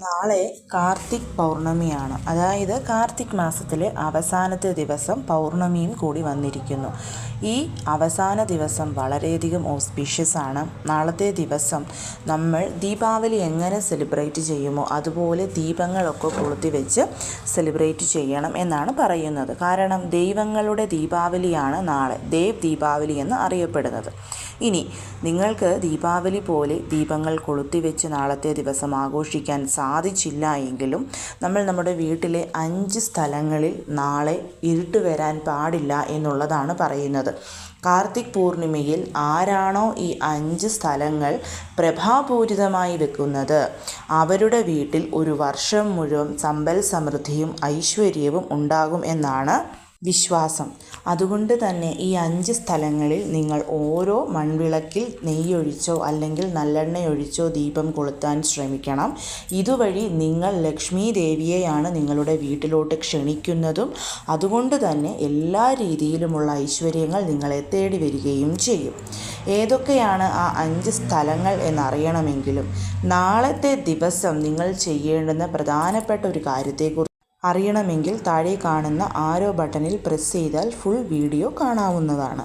നാളെ കാർത്തിക് പൗർണമിയാണ്. അതായത് കാർത്തിക് മാസത്തിലെ അവസാനത്തെ ദിവസം പൗർണമിയും കൂടി വന്നിരിക്കുന്നു. ഈ അവസാന ദിവസം വളരെയധികം ഓസ്പീഷ്യസ് ആണ്. നാളത്തെ ദിവസം നമ്മൾ ദീപാവലി എങ്ങനെ സെലിബ്രേറ്റ് ചെയ്യുമോ അതുപോലെ ദീപങ്ങളൊക്കെ കൊളുത്തി വെച്ച് സെലിബ്രേറ്റ് ചെയ്യണം എന്നാണ് പറയുന്നത്. കാരണം ദൈവങ്ങളുടെ ദീപാവലിയാണ് നാളെ, ദേവ് ദീപാവലി എന്ന് അറിയപ്പെടുന്നത്. ഇനി നിങ്ങൾക്ക് ദീപാവലി പോലെ ദീപങ്ങൾ കൊളുത്തി വെച്ച് നാളത്തെ ദിവസം ആഘോഷിക്കാൻ സാധിച്ചില്ല എങ്കിലും നമ്മൾ നമ്മുടെ വീട്ടിലെ 5 സ്ഥലങ്ങളിൽ നാളെ ഇരുട്ട് വരാൻ പാടില്ല എന്നുള്ളതാണ് പറയുന്നത്. കാർത്തിക് പൂർണിമയിൽ ആരാണോ ഈ 5 സ്ഥലങ്ങൾ പ്രഭാപൂരിതമായി വെക്കുന്നത് അവരുടെ വീട്ടിൽ ഒരു വർഷം മുഴുവൻ സമ്പൽ സമൃദ്ധിയും ഐശ്വര്യവും ഉണ്ടാകും എന്നാണ് വിശ്വാസം. അതുകൊണ്ട് തന്നെ ഈ 5 സ്ഥലങ്ങളിൽ നിങ്ങൾ ഓരോ മൺവിളക്കിൽ നെയ്യൊഴിച്ചോ അല്ലെങ്കിൽ നല്ലെണ്ണയൊഴിച്ചോ ദീപം കൊളുത്താൻ ശ്രമിക്കണം. ഇതുവഴി നിങ്ങൾ ലക്ഷ്മി ദേവിയെയാണ് നിങ്ങളുടെ വീട്ടിലോട്ട് ക്ഷണിക്കുന്നതും അതുകൊണ്ട് തന്നെ എല്ലാ രീതിയിലുമുള്ള ഐശ്വര്യങ്ങൾ നിങ്ങളെ തേടി വരികയും ചെയ്യും. ഏതൊക്കെയാണ് ആ 5 സ്ഥലങ്ങൾ എന്നറിയണമെങ്കിലും നാളത്തെ ദിവസം നിങ്ങൾ ചെയ്യേണ്ടുന്ന പ്രധാനപ്പെട്ട ഒരു കാര്യത്തെക്കുറിച്ച് അറിയണമെങ്കിൽ താഴെ കാണുന്ന ആരോ ബട്ടണിൽ പ്രസ് ചെയ്താൽ ഫുൾ വീഡിയോ കാണാവുന്നതാണ്.